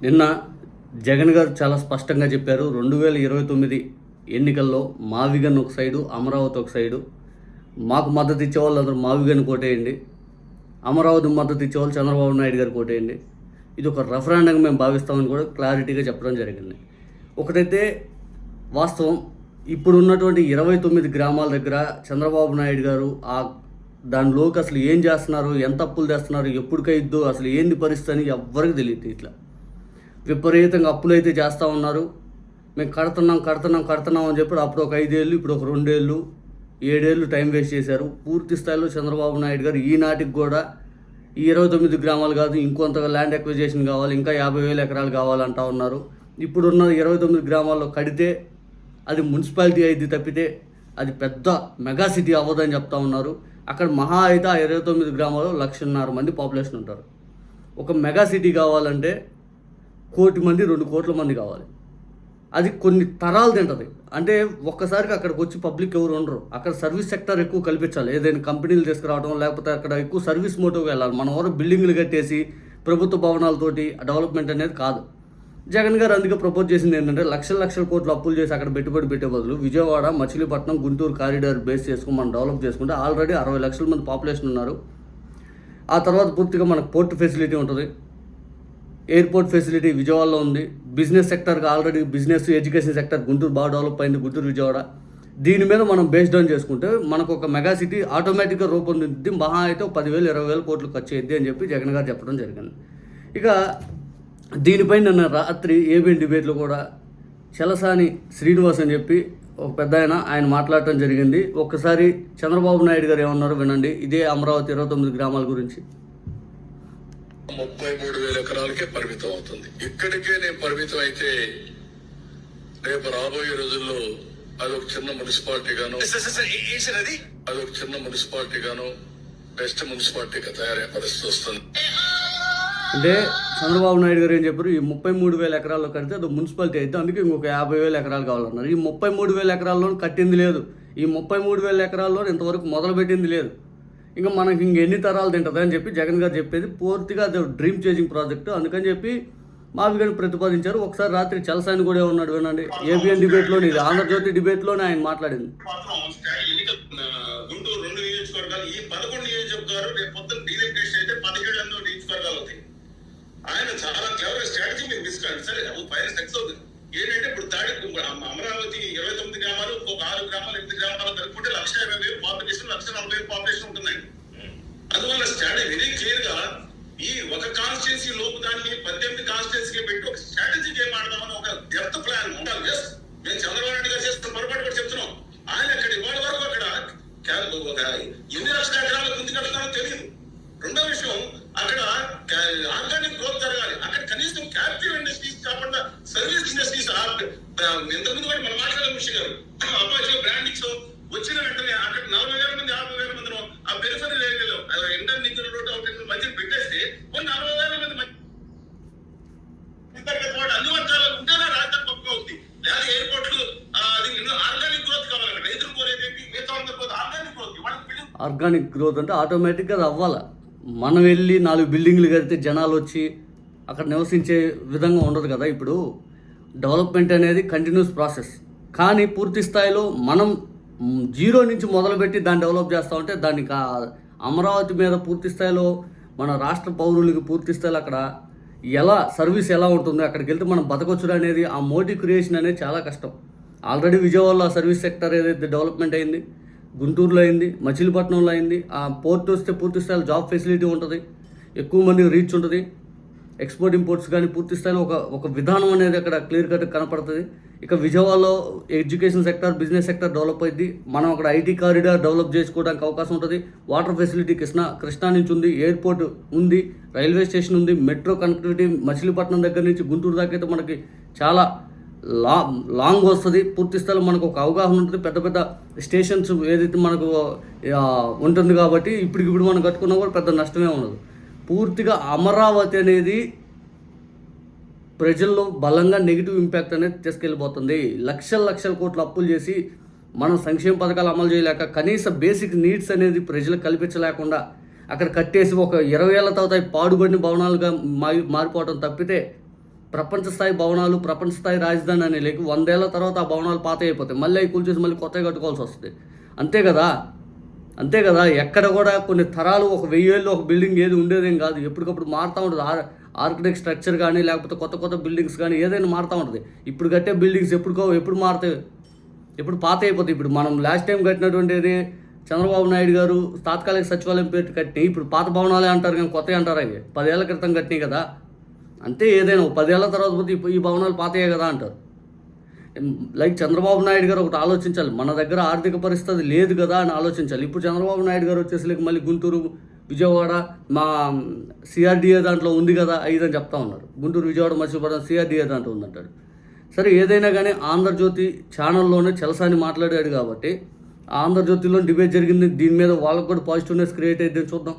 నిన్న జగన్ గారు చాలా స్పష్టంగా చెప్పారు. 2029 ఎన్నికల్లో మావిగన్ ఒక సైడు, అమరావతి ఒక సైడు. మాకు మద్దతు ఇచ్చేవాళ్ళు అందరూ మావిగన్ కోటేయండి, అమరావతి మద్దతు ఇచ్చేవాళ్ళు చంద్రబాబు నాయుడు గారు కోటేయండి. ఇది ఒక రెఫరెండంగా మేము భావిస్తామని కూడా క్లారిటీగా చెప్పడం జరిగింది. ఒకటైతే వాస్తవం, ఇప్పుడు ఉన్నటువంటి 29 గ్రామాల దగ్గర చంద్రబాబు నాయుడు గారు దానిలోకి అసలు ఏం చేస్తున్నారు, ఎంత అప్పులు తెస్తున్నారు, ఎప్పటికైద్దో అసలు ఏంది పరిస్థితి అని ఎవ్వరికి తెలియదు. ఇట్లా విపరీతంగా అప్పులు అయితే చేస్తూ ఉన్నారు. మేము కడుతున్నాం అని చెప్పి అప్పుడు ఒక 5 ఏళ్ళు, ఇప్పుడు ఒక 2 ఏళ్ళు, 7 ఏళ్ళు టైం వేస్ట్ చేశారు. పూర్తి స్థాయిలో చంద్రబాబు నాయుడు గారు ఈనాటికి కూడా ఈ 29 గ్రామాలు కాదు, ఇంకొంత ల్యాండ్ ఎక్విజిషన్ కావాలి, ఇంకా 50,000 ఎకరాలు కావాలంటా ఉన్నారు. ఇప్పుడున్న 29 గ్రామాల్లో కడితే అది మున్సిపాలిటీ అయితే తప్పితే అది పెద్ద మెగా సిటీ అవ్వదని చెప్తా ఉన్నారు. అక్కడ మహా అయితే ఆ 29 గ్రామాల్లో 1,50,000 మంది పాపులేషన్ ఉంటారు. ఒక మెగా సిటీ కావాలంటే 1 కోటి మంది, 2 కోట్ల మంది కావాలి. అది కొన్ని తరాలు తింటుంది. అంటే ఒక్కసారిగా అక్కడికి వచ్చి పబ్లిక్ ఎవరు ఉండరు. అక్కడ సర్వీస్ సెక్టర్ ఎక్కువ కల్పించాలి. ఏదైనా కంపెనీలు తీసుకురావడం, లేకపోతే అక్కడ ఎక్కువ సర్వీస్ మోటివ్గా వెళ్ళాలి. మన ఊరు బిల్డింగ్లు కట్టేసి ప్రభుత్వ భవనాలతోటి డెవలప్మెంట్ అనేది కాదు. జగన్ గారు అందుకే ప్రపోజ్ చేసింది ఏంటంటే లక్షల కోట్లు అప్పులు చేసి అక్కడ పెట్టుబడి పెట్టే బదులు విజయవాడ, మచిలీపట్నం, గుంటూరు కారిడార్ బేస్ చేసుకుని మనం డెవలప్ చేసుకుంటే ఆల్రెడీ 60 లక్షల మంది పాపులేషన్ ఉన్నారు. ఆ తర్వాత పూర్తిగా మనకు పోర్ట్ ఫెసిలిటీ ఉంటుంది, ఎయిర్పోర్ట్ ఫెసిలిటీ విజయవాడలో ఉంది. బిజినెస్ సెక్టర్గా already business, education sector Guntur బాగా డెవలప్ అయింది, గుంటూరు విజయవాడ. దీని మీద మనం బేస్ డౌన్ చేసుకుంటే మనకు ఒక మెగా సిటీ ఆటోమేటిక్గా రూపొందిద్ది. మహా అయితే 10,000, 20,000 కోట్లు ఖర్చు అయ్యింది అని చెప్పి జగన్ గారు చెప్పడం జరిగింది. ఇక దీనిపై నిన్న రాత్రి ఏబిఎన్ డిబేట్లో కూడా చలసాని శ్రీనివాస్ అని చెప్పి ఒక పెద్ద ఆయన మాట్లాడటం జరిగింది. ఒక్కసారి చంద్రబాబు నాయుడు గారు ఏమన్నారో వినండి. ఇదే అమరావతి 29 గ్రామాల గురించి. 33,000 ఎకరాలకే పరిమితం అవుతుంది. ఇక్కడికే నేను పరిమితం అయితే రేపు రాబోయే రోజుల్లో అదొక చిన్న మున్సిపాలిటీ గాను బెస్ట్ మున్సిపాలిటీగా తయారయ్యే పరిస్థితి వస్తుంది. అంటే చంద్రబాబు నాయుడు గారు ఏం చెప్పారు, ఈ 33,000 ఎకరాల్లో కడితే అది మున్సిపాలిటీ అయితే అందుకే ఇంకొక 50,000 ఎకరాలు కావాలన్నారు. ఈ 33,000 ఎకరాల్లో కట్టింది లేదు. ఈ 33,000 ఎకరాల్లో ఇంతవరకు మొదలుపెట్టింది లేదు. ఇంకా మనకి ఎన్ని తరాలు తింటుంది అని చెప్పి జగన్ గారు చెప్పేది పూర్తిగా అది డ్రీమ్ చేంజింగ్ ప్రాజెక్టు. అందుకని చెప్పి మావిగని ప్రతిపాదించారు. ఒకసారి రాత్రి చలసాని కూడా ఉన్నాడు వినండి. ఏబిఎన్ డిబేట్లోని, ఇది ఆంధ్రజ్యోతి డిబేట్లోనే ఆయన మాట్లాడింది. గుంటూరు 2 నియోజకవర్గాలు, ఈ 11 నియోజకవర్గాలు రేపు పొద్దున్న డీలిమిటేషన్ అయితే 17 నియోజకవర్గాలు అవుతాయి. ఆయన చాలా క్లవర్ స్ట్రాటజీ మీరు తీసుకోండి. సరే పైన సక్సెస్ అవుతుంది. ఏంటంటే ఇప్పుడు అమరావతి 29 గ్రామాలు, ఇంకొక 6 గ్రామాలు, 8 గ్రామాలు కలుపుకుంటే 1,50,000 పాపులేషన్, 1,40,000 పాపులేషన్ ఉంటుందండి. అందువల్ల స్ట్రాటజీ వెరీ క్లియర్ గా ఈ ఒక కాన్స్టిట్యున్సీ లోపు దాన్ని 18 కాన్స్టిట్యున్సీ పెట్టి ఒక స్ట్రాటజీ గేమ్ ఆడదామని ఒక డెప్త్ ప్లాన్ ఉండాలి. జస్ట్ మేము చంద్రబాబు నాయుడు గారు చేస్తున్న పొరపాటు కూడా చెప్తున్నాం. ఆయన అక్కడ ఇవాళ వరకు అక్కడ ఎన్ని లక్షల ఎకరాలు ముందు కడతారో తెలియదు. రెండో విషయం, అక్కడ ఆర్గానిక్ గ్రోత్ జరగాలి. అక్కడ కనీసం క్యాపిటల్ ఇండస్ట్రీస్ కాకుండా సర్వీస్ ఇండస్ట్రీస్, ఇంతకుముందు కూడా మనం మాట్లాడే విషయం గారు అపాచీ బ్రాండింగ్స్ వచ్చిన వెంటనే అక్కడ 40,000 మంది, 50,000 మంది ఆ పెరిఫరీ ఏరియాలో ఇంటర్ నిధుల రోడ్ అవుట్ మధ్యన పెట్టేస్తే 40,000 మంది అన్ని వర్గాలు ఉంటేనే రాజధాని గొప్పగా ఉంది. లేదా ఎయిర్పోర్ట్లు, అది ఆర్గానిక్ గ్రోత్ కావాలి. రైతులు కోరేది మిగతా ఆర్గానిక్ గ్రోత్. ఆర్గానిక్ గ్రోత్ అంటే ఆటోమేటిక్గా అది అవ్వాలి. మనం వెళ్ళి 4 బిల్డింగ్లు కడితే జనాలు వచ్చి అక్కడ నివసించే విధంగా ఉండదు కదా. ఇప్పుడు డెవలప్మెంట్ అనేది కంటిన్యూస్ ప్రాసెస్. కానీ పూర్తి స్థాయిలో మనం 0 నుంచి మొదలుపెట్టి దాన్ని డెవలప్ చేస్తూ ఉంటే దానికి అమరావతి మీద పూర్తి స్థాయిలో మన రాష్ట్ర పౌరులకి పూర్తి స్థాయిలో అక్కడ సర్వీస్ ఎలా ఉంటుంది, అక్కడికి వెళ్తే మనం బతకొచ్చుడు అనేది, ఆ మోటివ్ క్రియేషన్ అనేది చాలా కష్టం. ఆల్రెడీ విజయవాడలో ఆ సర్వీస్ సెక్టర్ ఏదైతే డెవలప్మెంట్ అయింది, గుంటూరులో అయింది, మచిలీపట్నంలో అయింది. ఆ పోర్ట్ వస్తే పూర్తి స్థాయిలో జాబ్ ఫెసిలిటీ ఉంటుంది, ఎక్కువ మందికి రీచ్ ఉంటుంది. ఎక్స్పోర్ట్ ఇంపోర్ట్స్ కానీ పూర్తి స్థాయిలో ఒక విధానం అనేది అక్కడ క్లియర్ కట్ కనపడుతుంది. ఇక విజయవాడలో education sector, business sector develop అయింది. మనం అక్కడ ఐటీ కారిడార్ డెవలప్ చేసుకోవడానికి అవకాశం ఉంటుంది. వాటర్ ఫెసిలిటీ కృష్ణా నుంచి ఉంది, ఎయిర్పోర్ట్ ఉంది, రైల్వే స్టేషన్ ఉంది, మెట్రో కనెక్టివిటీ మచిలీపట్నం దగ్గర నుంచి గుంటూరు దాకా అయితే మనకి చాలా లాంగ్ వస్తుంది. పూర్తి స్థాయిలో మనకు ఒక అవగాహన ఉంటుంది. పెద్ద పెద్ద స్టేషన్స్ ఏదైతే మనకు ఉంటుంది కాబట్టి ఇప్పుడు మనం కట్టుకున్నా కూడా పెద్ద నష్టమే ఉండదు. పూర్తిగా అమరావతి అనేది ప్రజల్లో బలంగా నెగిటివ్ ఇంపాక్ట్ అనేది తీసుకెళ్ళిపోతుంది. లక్షల కోట్లు అప్పులు చేసి మనం సంక్షేమ పథకాలు అమలు చేయలేక, కనీస బేసిక్ నీడ్స్ అనేది ప్రజలకు కల్పించలేకుండా అక్కడ కట్టేసి ఒక 20 ఏళ్ల తర్వాత పాడుబడిన భవనాలుగా మారిపోవడం తప్పితే ప్రపంచ స్థాయి భవనాలు, ప్రపంచ స్థాయి రాజధాని అనే లేక 100 ఏళ్ల తర్వాత ఆ భవనాలు పాత అయిపోతాయి. మళ్ళీ అవి కూల్చేసి మళ్ళీ కొత్తగా కట్టుకోవాల్సి వస్తుంది. అంతే కదా. ఎక్కడ కూడా కొన్ని తరాలు ఒక 1000 ఏళ్ళు ఒక బిల్డింగ్ ఏది ఉండేదేం కాదు. ఎప్పటికప్పుడు మారుతూ ఉంటుంది. ఆర్కిటెక్ట్ స్ట్రక్చర్ కానీ లేకపోతే కొత్త బిల్డింగ్స్ కానీ ఏదైనా మారుతూ ఉంటుంది. ఇప్పుడు కట్టే బిల్డింగ్స్ ఎప్పుడు మారుతాయి, ఎప్పుడు పాత అయిపోతాయి. ఇప్పుడు మనం లాస్ట్ టైం కట్టినటువంటిది చంద్రబాబు నాయుడు గారు తాత్కాలిక సచివాలయం పేరు కట్టినాయి. ఇప్పుడు పాత భవనాలే అంటారు కానీ కొత్తవి అంటారు. అవి 10 ఏళ్ల క్రితం కట్టినాయి కదా. అంతే, ఏదైనా 10 ఏళ్ల తర్వాత పోతే ఈ భవనాలు పాతయ్యే కదా అంటారు. లైక్ చంద్రబాబు నాయుడు గారు ఒకటి ఆలోచించాలి, మన దగ్గర ఆర్థిక పరిస్థితి లేదు కదా అని ఆలోచించాలి. ఇప్పుడు చంద్రబాబు నాయుడు గారు వచ్చేసి మళ్ళీ గుంటూరు, విజయవాడ మా సిఆర్డిఏ దాంట్లో ఉంది కదా ఇదని చెప్తా ఉన్నారు. గుంటూరు, విజయవాడ, మర్చిపోవడం సిఆర్డిఏ దాంట్లో ఉందంటాడు. సరే, ఏదైనా కానీ ఆంధ్రజ్యోతి ఛానల్లోనే చలసాని మాట్లాడాడు కాబట్టి ఆంధ్రజ్యోతిలో డిబేట్ జరిగింది. దీని మీద వాళ్ళకు కూడా పాజిటివ్నెస్ క్రియేట్ అయ్యిందని చూద్దాం.